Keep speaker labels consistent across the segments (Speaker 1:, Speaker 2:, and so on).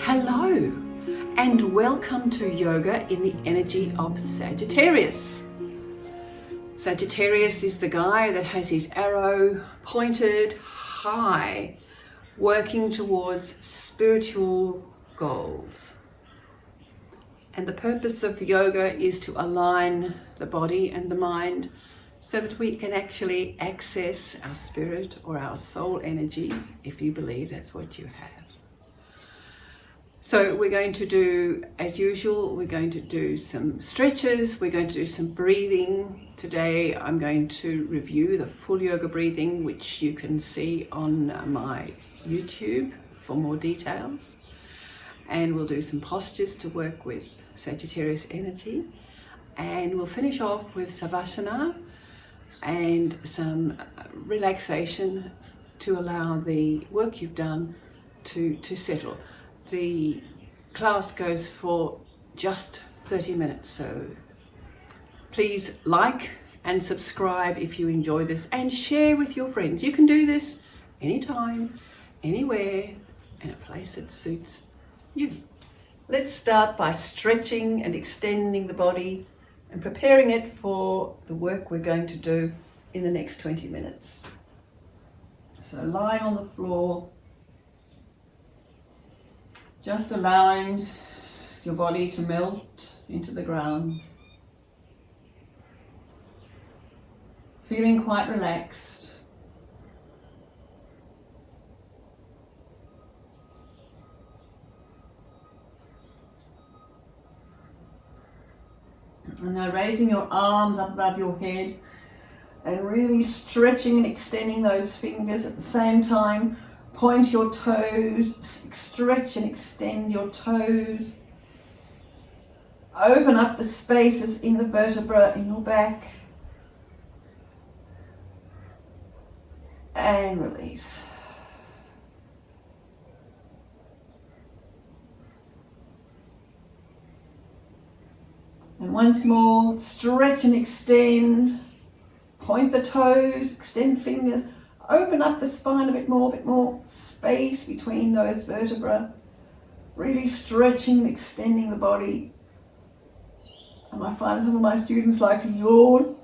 Speaker 1: Hello and welcome to Yoga in the energy of Sagittarius. Sagittarius is the guy that has his arrow pointed high, working towards spiritual goals. And the purpose of yoga is to align the body and the mind so that we can actually access our spirit or our soul energy, if you believe that's what you have. So we're going to do, as usual, we're going to do some stretches, we're going to do some breathing. Today I'm going to review the full yoga breathing, which you can see on my YouTube for more details. And we'll do some postures to work with Sagittarius energy. And we'll finish off with Savasana and some relaxation to allow the work you've done to settle. The class goes for just 30 minutes, so please like and subscribe if you enjoy this and share with your friends. You can do this anytime, anywhere, in a place that suits you. Let's start by stretching and extending the body and preparing it for the work we're going to do in the next 20 minutes. So lying on the floor, just allowing your body to melt into the ground, feeling quite relaxed. And now raising your arms up above your head and really stretching and extending those fingers at the same time. Point your toes, stretch and extend your toes. Open up the spaces in the vertebra in your back. And release. And once more, stretch and extend. Point the toes, extend fingers. Open up the spine a bit more space between those vertebrae. Really stretching and extending the body. And I find some of my students like to yawn.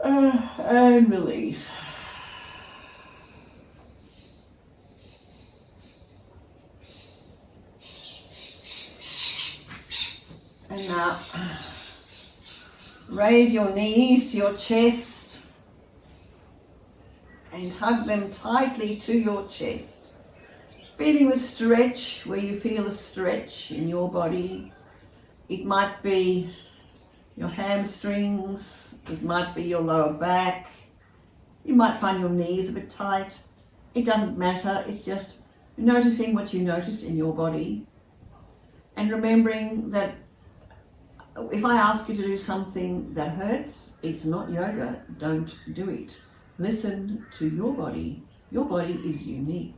Speaker 1: And release. And now, raise your knees to your chest. And hug them tightly to your chest. Feeling the stretch where you feel a stretch in your body. It might be your hamstrings, it might be your lower back. You might find your knees a bit tight. It doesn't matter, it's just noticing what you notice in your body. And remembering that if I ask you to do something that hurts, it's not yoga, don't do it. Listen to your body. Your body is unique.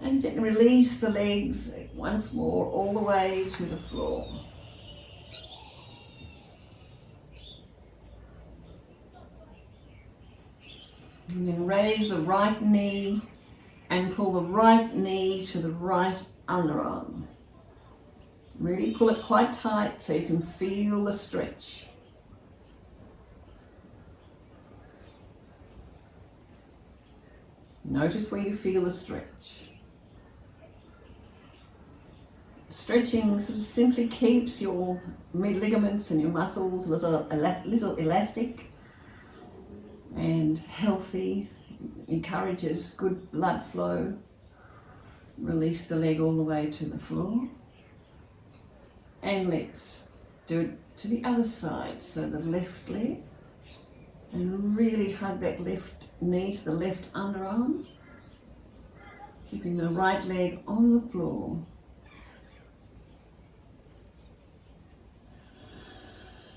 Speaker 1: And then release the legs once more all the way to the floor. And then raise the right knee and pull the right knee to the right underarm. Really pull it quite tight so you can feel the stretch. Notice where you feel the stretch. Stretching sort of simply keeps your ligaments and your muscles a little elastic and healthy, encourages good blood flow. Release the leg all the way to the floor. And let's do it to the other side, so the left leg. And really hug that left knee to the left underarm, keeping the right leg on the floor.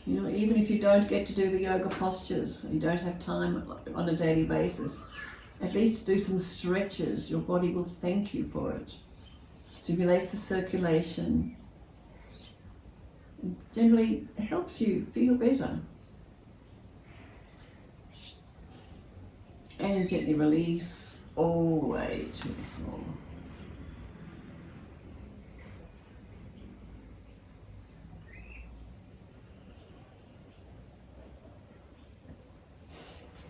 Speaker 1: You know, even if you don't get to do the yoga postures, you don't have time on a daily basis, at least do some stretches. Your body will thank you for it. Stimulates the circulation. It generally helps you feel better. And gently release all the way to the floor.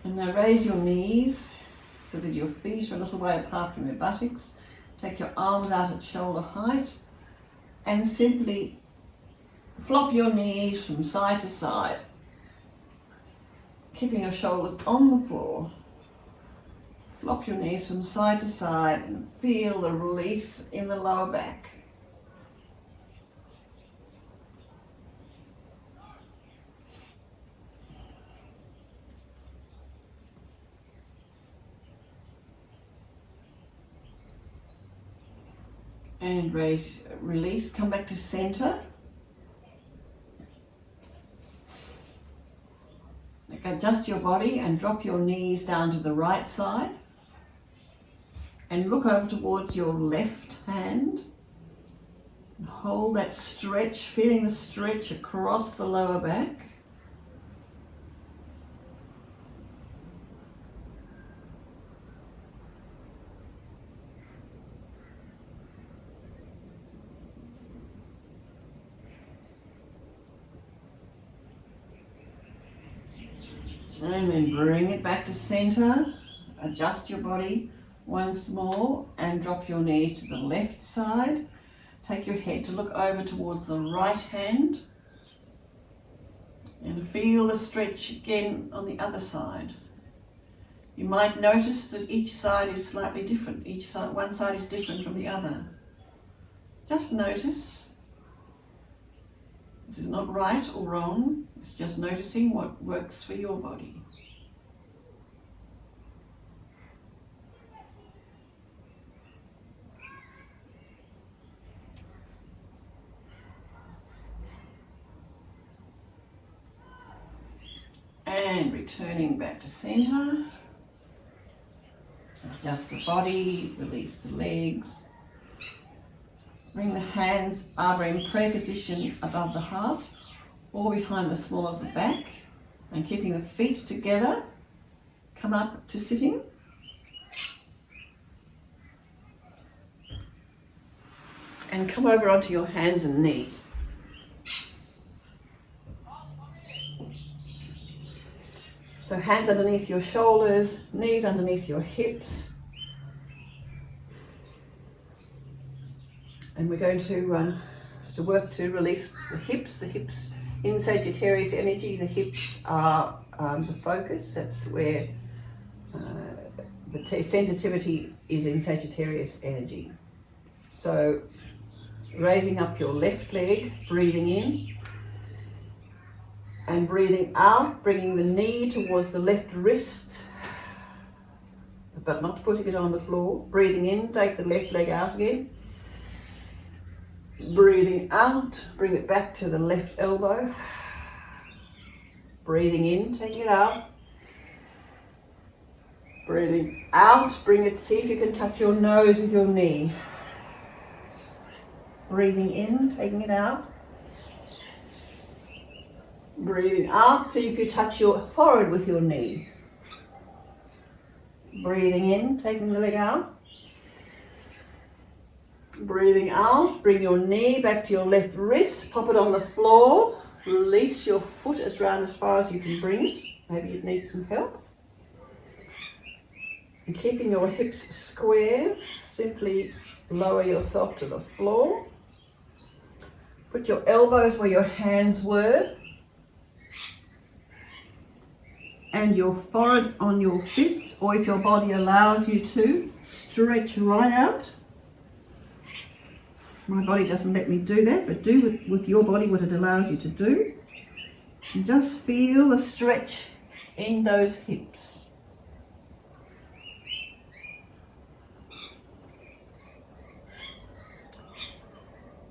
Speaker 1: And now raise your knees so that your feet are a little way apart from your buttocks. Take your arms out at shoulder height and simply flop your knees from side to side, keeping your shoulders on the floor. Flop your knees from side to side and feel the release in the lower back. And release, come back to center. Adjust your body and drop your knees down to the right side. And look over towards your left hand. And hold that stretch, feeling the stretch across the lower back. And then bring it back to center. Adjust your body once more and drop your knees to the left side. Take your head to look over towards the right hand. And feel the stretch again on the other side. You might notice that each side is slightly different. One side is different from the other. Just notice. This is not right or wrong. It's just noticing what works for your body. And returning back to center. Adjust the body, release the legs. Bring the hands either in prayer position above the heart or behind the small of the back, and keeping the feet together, come up to sitting. And come over onto your hands and knees. So hands underneath your shoulders, knees underneath your hips. And we're going to work to release the hips. The hips in Sagittarius energy, the hips are the focus. That's where the sensitivity is in Sagittarius energy. So raising up your left leg, breathing in. And breathing out, bringing the knee towards the left wrist, but not putting it on the floor. Breathing in, take the left leg out again. Breathing out, bring it back to the left elbow. Breathing in, take it out. Breathing out, bring it, see if you can touch your nose with your knee. Breathing in, taking it out. Breathing out, see if you touch your forehead with your knee. Breathing in, taking the leg out. Breathing out, bring your knee back to your left wrist, pop it on the floor. Release your foot as round as far as you can bring it. Maybe you need some help. And keeping your hips square, simply lower yourself to the floor. Put your elbows where your hands were. And your forehead on your fists, or if your body allows you to, stretch right out. My body doesn't let me do that, but do with your body what it allows you to do. And just feel the stretch in those hips.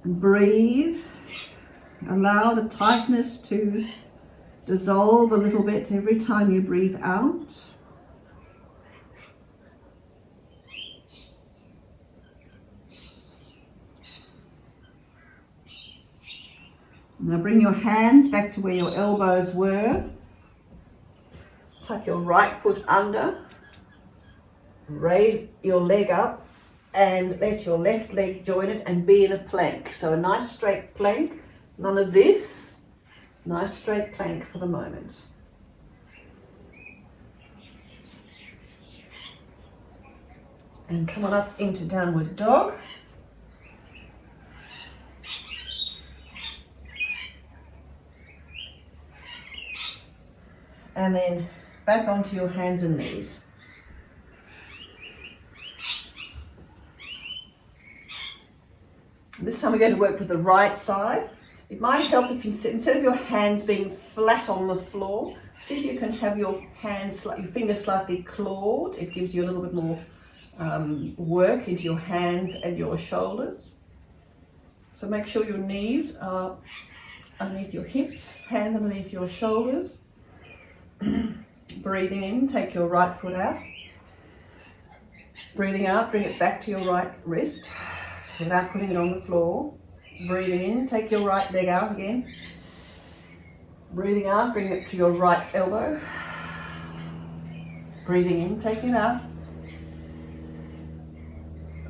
Speaker 1: And breathe. Allow the tightness to dissolve a little bit every time you breathe out. Now bring your hands back to where your elbows were. Tuck your right foot under. Raise your leg up and let your left leg join it and be in a plank. So a nice straight plank, none of this. Nice straight plank for the moment. And come on up into downward dog. And then back onto your hands and knees. This time we're going to work with the right side. It might help if you, instead of your hands being flat on the floor, see if you can have your hands, your fingers slightly clawed. It gives you a little bit more work into your hands and your shoulders. So make sure your knees are underneath your hips, hands underneath your shoulders. Breathing in, take your right foot out. Breathing out, bring it back to your right wrist without putting it on the floor. Breathing in, take your right leg out again. Breathing out, bring it to your right elbow. Breathing in, taking it out.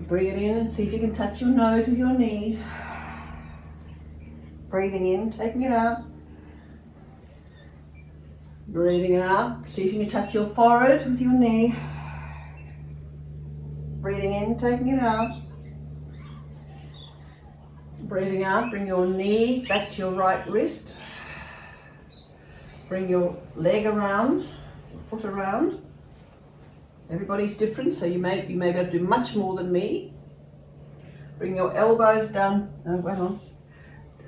Speaker 1: Bring it in and see if you can touch your nose with your knee. Breathing in, taking it out. Breathing out, see if you can touch your forehead with your knee. Breathing in, taking it out. Breathing out, bring your knee back to your right wrist. Bring your leg around, your foot around. Everybody's different, so you may be able to do much more than me. Bring your elbows down. Oh, wait on.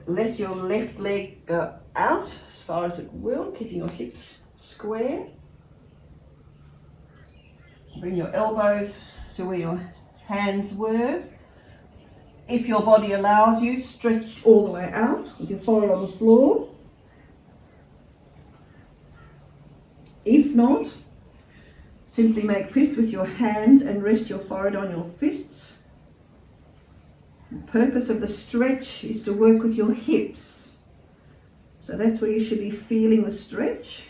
Speaker 1: Let your left leg go out as far as it will, keeping your hips square. Bring your elbows to where your hands were. If your body allows you, stretch all the way out with your forehead on the floor. If not, simply make fists with your hands and rest your forehead on your fists. The purpose of the stretch is to work with your hips. So that's where you should be feeling the stretch.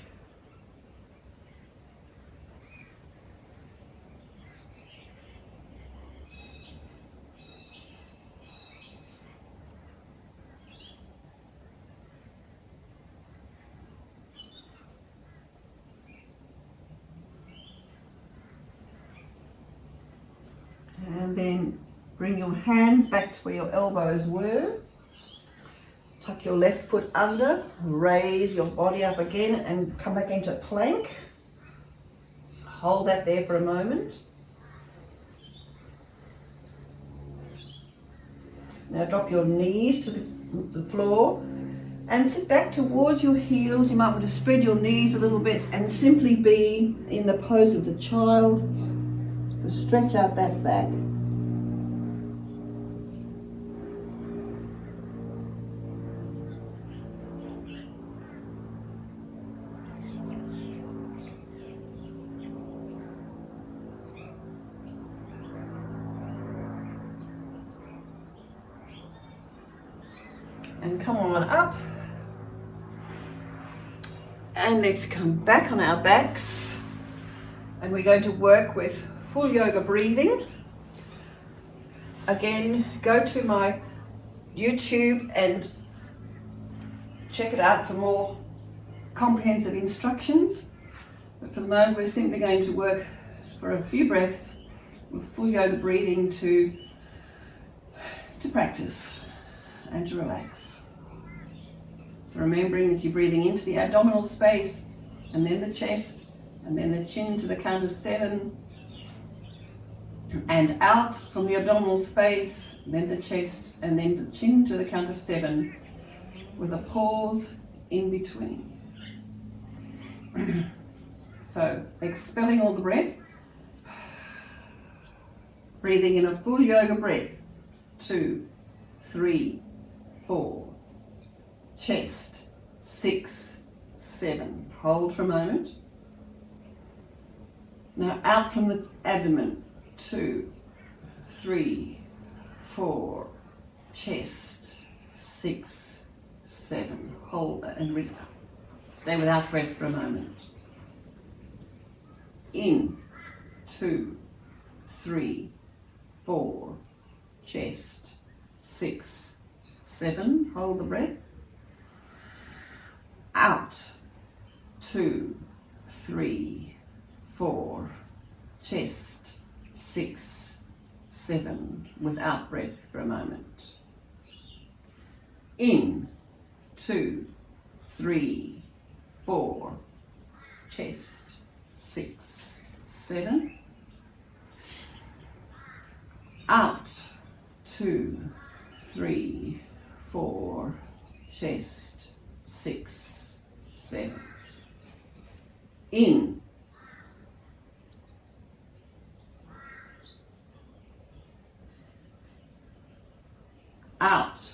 Speaker 1: And then bring your hands back to where your elbows were. Tuck your left foot under, raise your body up again and come back into plank. Hold that there for a moment. Now drop your knees to the floor and sit back towards your heels. You might want to spread your knees a little bit and simply be in the pose of the child. To stretch out that back. And come on up. And let's come back on our backs. And we're going to work with full yoga breathing. Again, go to my YouTube and check it out for more comprehensive instructions. But for the moment, we're simply going to work for a few breaths with full yoga breathing to practice and to relax. So remembering that you're breathing into the abdominal space and then the chest and then the chin to the count of 7 and out from the abdominal space, then the chest and then the chin to the count of 7 with a pause in between. So expelling all the breath, breathing in a full yoga breath. 2, 3, 4, chest, 6, 7. Hold for a moment. Now out from the abdomen. 2, 3, 4, chest, 6, 7. Hold that and stay without breath for a moment. In. 2, 3, 4, chest, 6, 7. Hold the breath. Out. 2, 3, 4, chest, 6, 7 without breath for a moment. In, 2, 3, 4, chest, 6, 7. Out, 2, 3, 4, chest, 6, 7. In, out,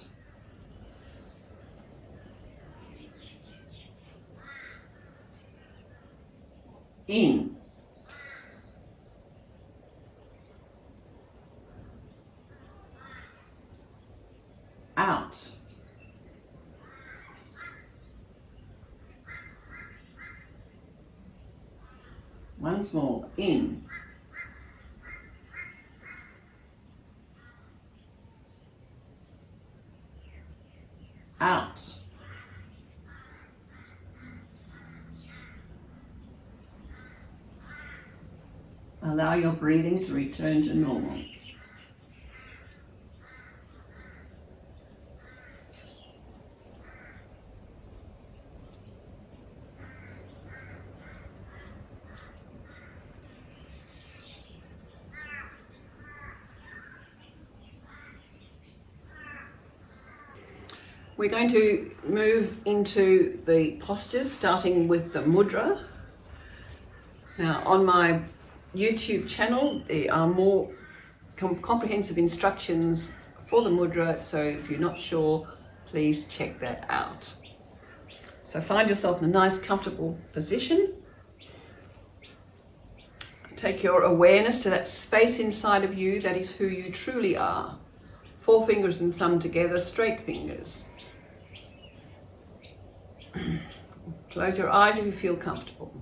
Speaker 1: in, out, once more, in, out, allow your breathing to return to normal. We're going to move into the postures, starting with the Mudra. Now, on my YouTube channel, there are more comprehensive instructions for the Mudra, so if you're not sure, please check that out. So find yourself in a nice, comfortable position. Take your awareness to that space inside of you that is who you truly are. 4 fingers and thumb together, straight fingers. Close your eyes if you feel comfortable.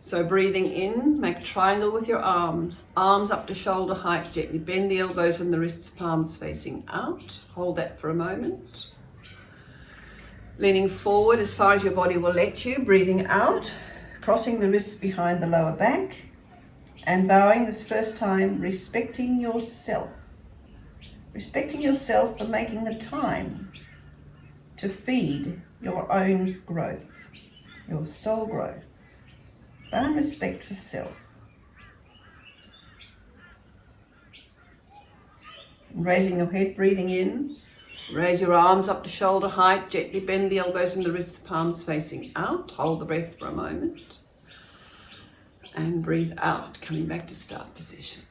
Speaker 1: So breathing in, make a triangle with your arms. Arms up to shoulder height, gently bend the elbows and the wrists, palms facing out. Hold that for a moment. Leaning forward as far as your body will let you, breathing out, crossing the wrists behind the lower back, and bowing this first time, respecting yourself. Respecting yourself for making the time to feed your own growth, your soul growth. Bow in respect for self. Raising your head, breathing in. Raise your arms up to shoulder height, gently bend the elbows and the wrists, palms facing out. Hold the breath for a moment. And breathe out, coming back to start position.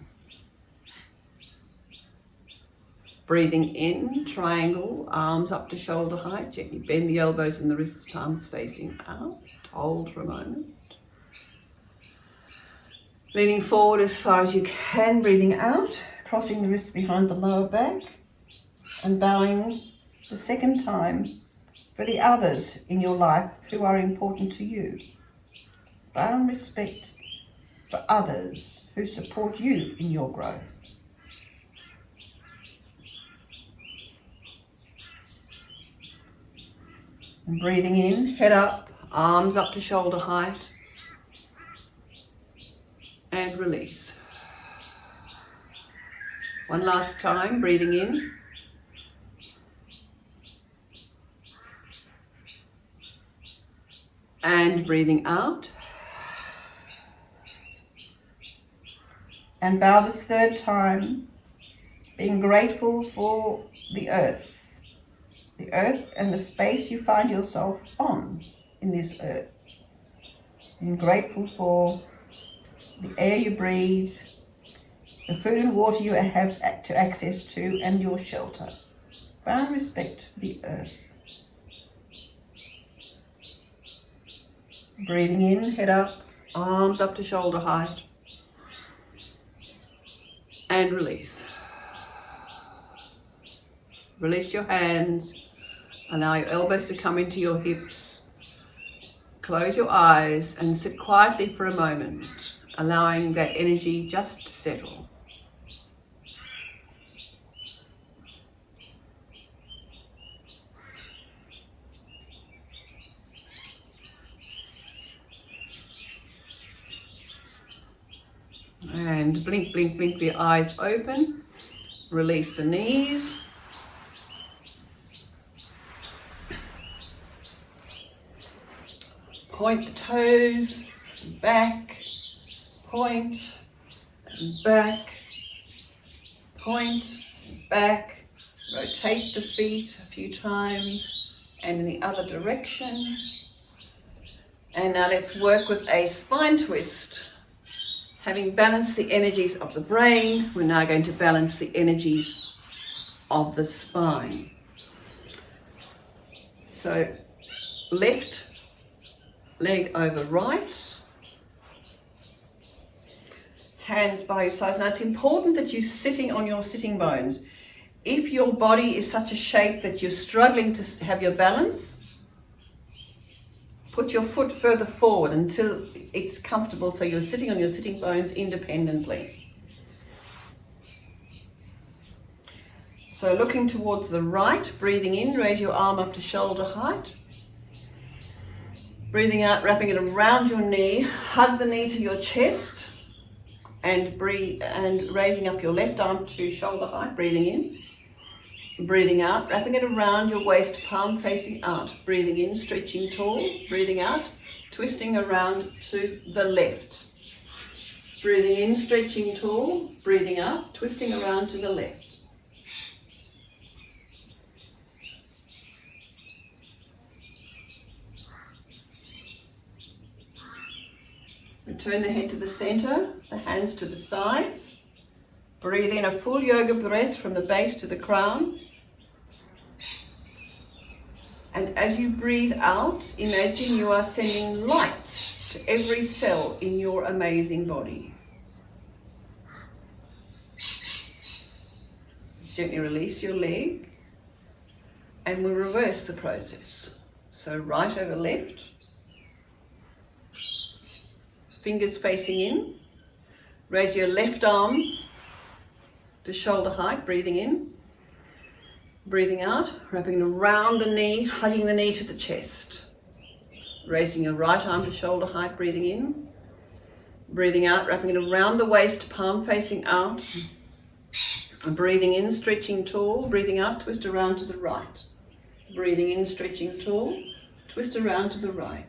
Speaker 1: Breathing in, triangle, arms up to shoulder height, gently bend the elbows and the wrists, palms facing out. Hold for a moment. Leaning forward as far as you can, breathing out, crossing the wrists behind the lower back, and bowing the second time for the others in your life who are important to you. Bow in respect for others who support you in your growth. And breathing in, head up, arms up to shoulder height, and release. One last time, breathing in. And breathing out. And bow this third time, being grateful for the earth and the space you find yourself on in this earth. Being grateful for the air you breathe, the food and water you have to access to, and your shelter. Bow in respect for the earth. Breathing in, head up, arms up to shoulder height, and release. Release your hands. Allow your elbows to come into your hips. Close your eyes and sit quietly for a moment, allowing that energy just to settle. And blink, blink, blink the eyes open. Release the knees. Point the toes, back, point, and back, point, back. Rotate the feet a few times and in the other direction. And now let's work with a spine twist. Having balanced the energies of the brain, we're now going to balance the energies of the spine. So left leg over right, hands by your sides. Now it's important that you're sitting on your sitting bones. If your body is such a shape that you're struggling to have your balance, put your foot further forward until it's comfortable so you're sitting on your sitting bones independently. So looking towards the right, breathing in, raise your arm up to shoulder height. Breathing out, wrapping it around your knee, hug the knee to your chest, and breathe, and raising up your left arm to shoulder height, breathing in. Breathing out, wrapping it around your waist, palm facing out. Breathing in, stretching tall. Breathing out, twisting around to the left. Breathing in, stretching tall. Breathing out, twisting around to the left. Return the head to the center, the hands to the sides. Breathe in a full yoga breath from the base to the crown. And as you breathe out, imagine you are sending light to every cell in your amazing body. Gently release your leg and we'll reverse the process. So right over left. Fingers facing in. Raise your left arm to shoulder height, breathing in. Breathing out, wrapping it around the knee, hugging the knee to the chest. Raising your right arm to shoulder height, breathing in. Breathing out, wrapping it around the waist, palm facing out. Breathing in, stretching tall. Breathing out, twist around to the right. Breathing in, stretching tall. Twist around to the right.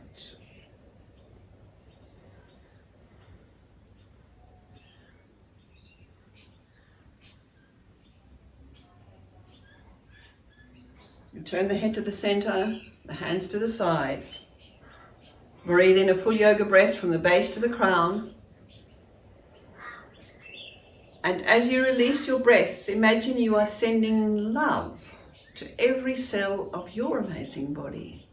Speaker 1: Turn the head to the center, the hands to the sides. Breathe in a full yoga breath from the base to the crown. And as you release your breath, imagine you are sending love to every cell of your amazing body.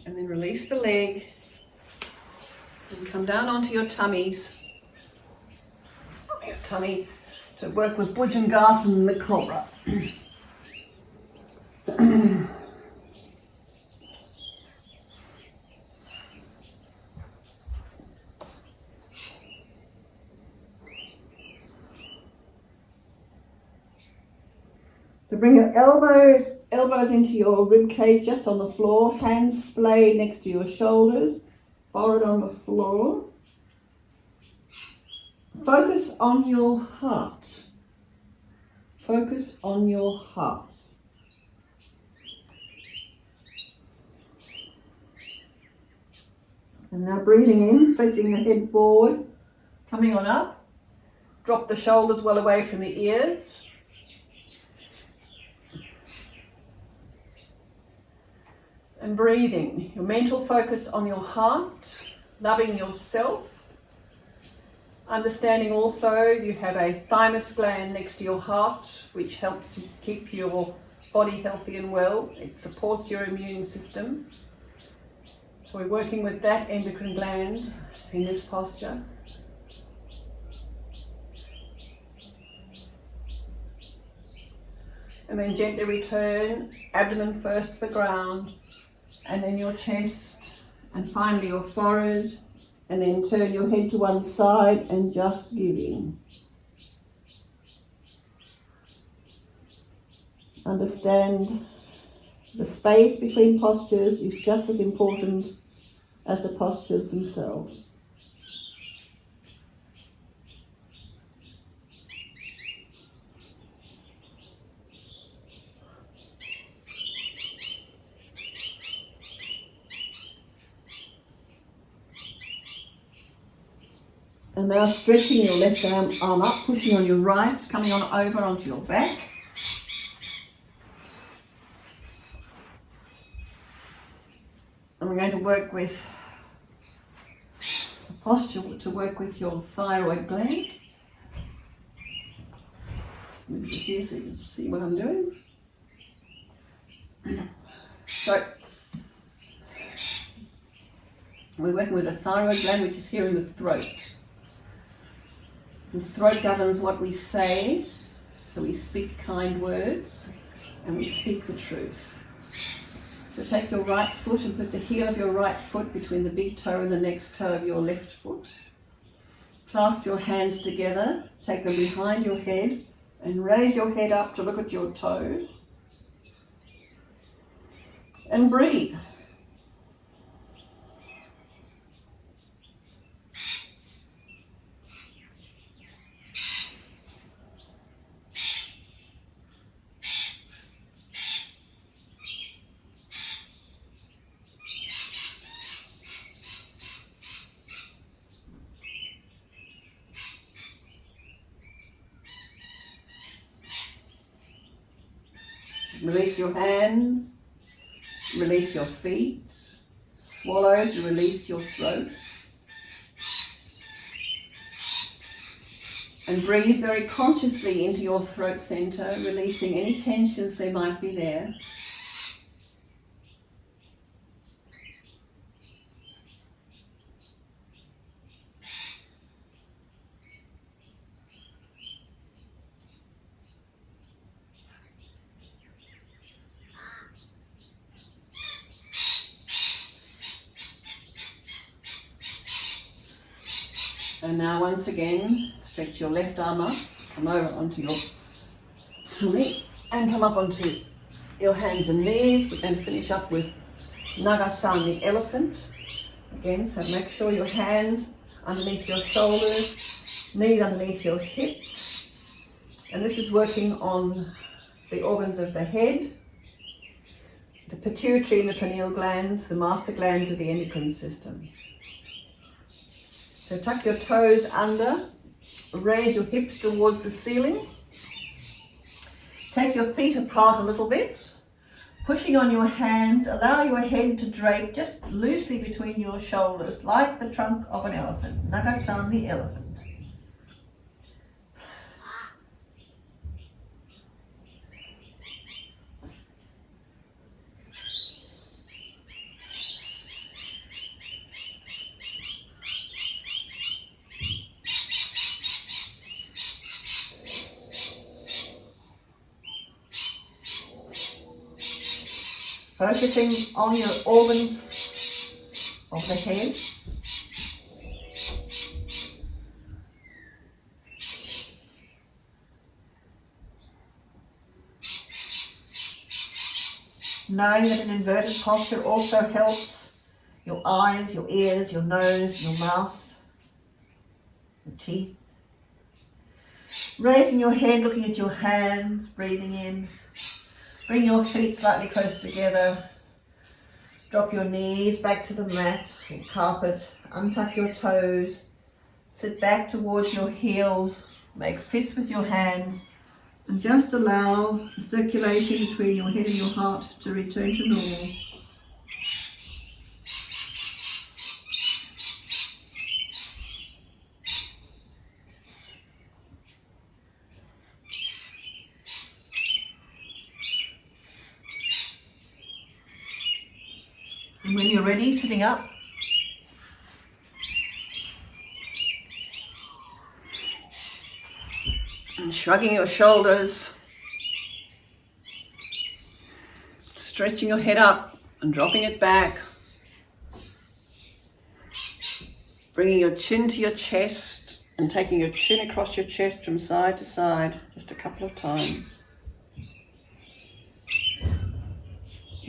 Speaker 1: And then release the leg and come down onto your tummies. Your tummy to work with Bhujangasana and the Cobra. So bring your elbows into your rib cage, just on the floor, hands splay next to your shoulders, forehead on the floor. Focus on your heart. Focus on your heart. And now breathing in, stretching the head forward, coming on up. Drop the shoulders well away from the ears. And breathing, your mental focus on your heart, loving yourself. Understanding also you have a thymus gland next to your heart, which helps you keep your body healthy and well. It supports your immune system. So we're working with that endocrine gland in this posture. And then gently return, abdomen first to the ground, and then your chest, and finally your forehead. And then turn your head to one side and just giving. Understand
Speaker 2: The space between postures is just as important as the postures themselves. And now stretching your left arm up, pushing on your right, coming on over onto your back. And we're going to work with a posture to work with your thyroid gland. Just move it here so you can see what I'm doing. So we're working with the thyroid gland, which is here in the throat. The throat governs what we say, so we speak kind words and we speak the truth. So take your right foot and put the heel of your right foot between the big toe and the next toe of your left foot. Clasp your hands together, take them behind your head and raise your head up to look at your toes. And breathe. Release your hands, release your feet, swallows, release your throat. And breathe very consciously into your throat center, releasing any tensions there might be there. And now once again, stretch your left arm up, come over onto your tummy and come up onto your hands and knees. We're going to finish up with Nagasana, the elephant. Again, so make sure your hands underneath your shoulders, knees underneath your hips. And this is working on the organs of the head, the pituitary and the pineal glands, the master glands of the endocrine system. So tuck your toes under, raise your hips towards the ceiling. Take your feet apart a little bit, pushing on your hands, allow your head to drape just loosely between your shoulders, like the trunk of an elephant, Nagasana the elephant. Focusing on your organs of the head. Knowing that an inverted posture also helps your eyes, your ears, your nose, your mouth, your teeth. Raising your head, looking at your hands, breathing in. Bring your feet slightly close together. Drop your knees back to the mat or carpet. Untuck your toes. Sit back towards your heels. Make fists with your hands. And just allow the circulation between your head and your heart to return to normal. And when you're ready, sitting up, and shrugging your shoulders, stretching your head up and dropping it back, bringing your chin to your chest and taking your chin across your chest from side to side just a couple of times.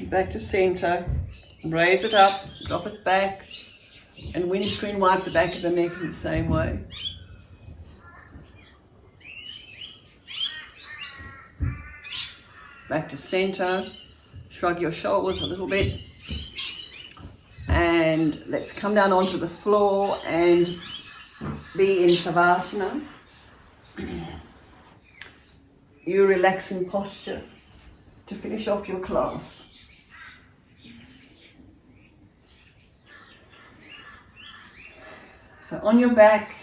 Speaker 2: Back to center. Raise it up, drop it back, and windscreen wipe the back of the neck in the same way. Back to center. Shrug your shoulders a little bit. And let's come down onto the floor and be in Savasana. You relaxing posture to finish off your class. So on your back,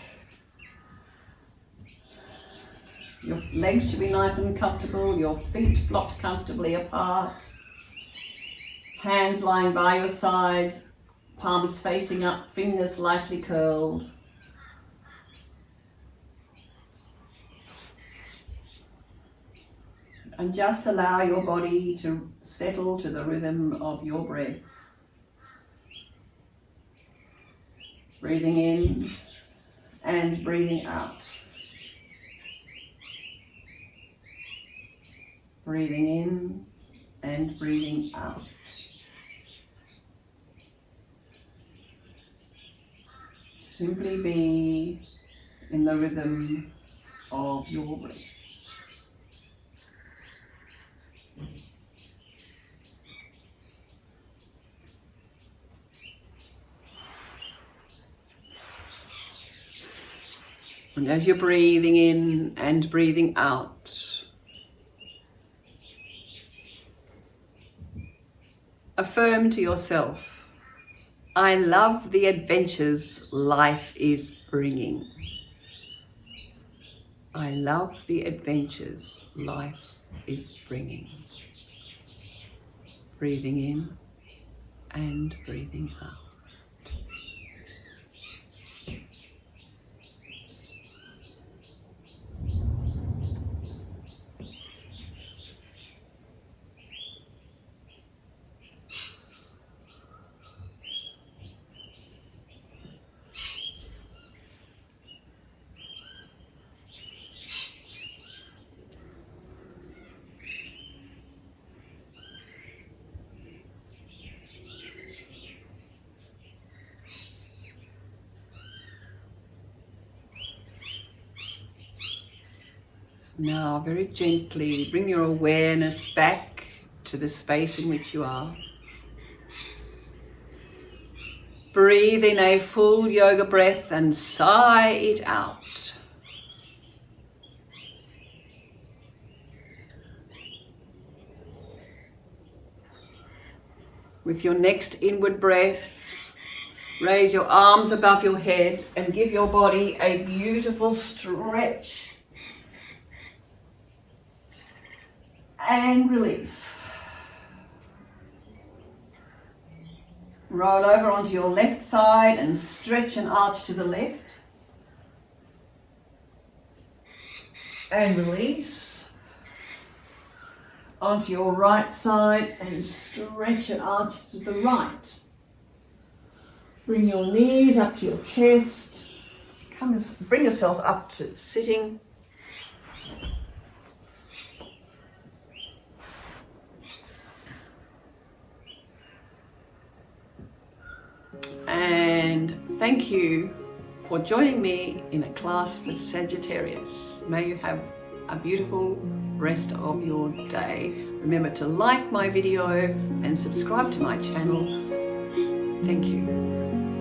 Speaker 2: your legs should be nice and comfortable, your feet flopped comfortably apart, hands lying by your sides, palms facing up, fingers lightly curled. And just allow your body to settle to the rhythm of your breath. Breathing in and breathing out. Breathing in and breathing out. Simply be in the rhythm of your breath. And as you're breathing in and breathing out, affirm to yourself, I love the adventures life is bringing. I love the adventures life is bringing. Breathing in and breathing out. Now, very gently bring your awareness back to the space in which you are. Breathe in a full yoga breath and sigh it out. With your next inward breath, raise your arms above your head and give your body a beautiful stretch. And release. Roll over onto your left side and stretch and arch to the left. And release. Onto your right side and stretch and arch to the right. Bring your knees up to your chest. Bring yourself up to sitting. And thank you for joining me in a class with Sagittarius. May you have a beautiful rest of your day. Remember to like my video and subscribe to my channel. Thank you.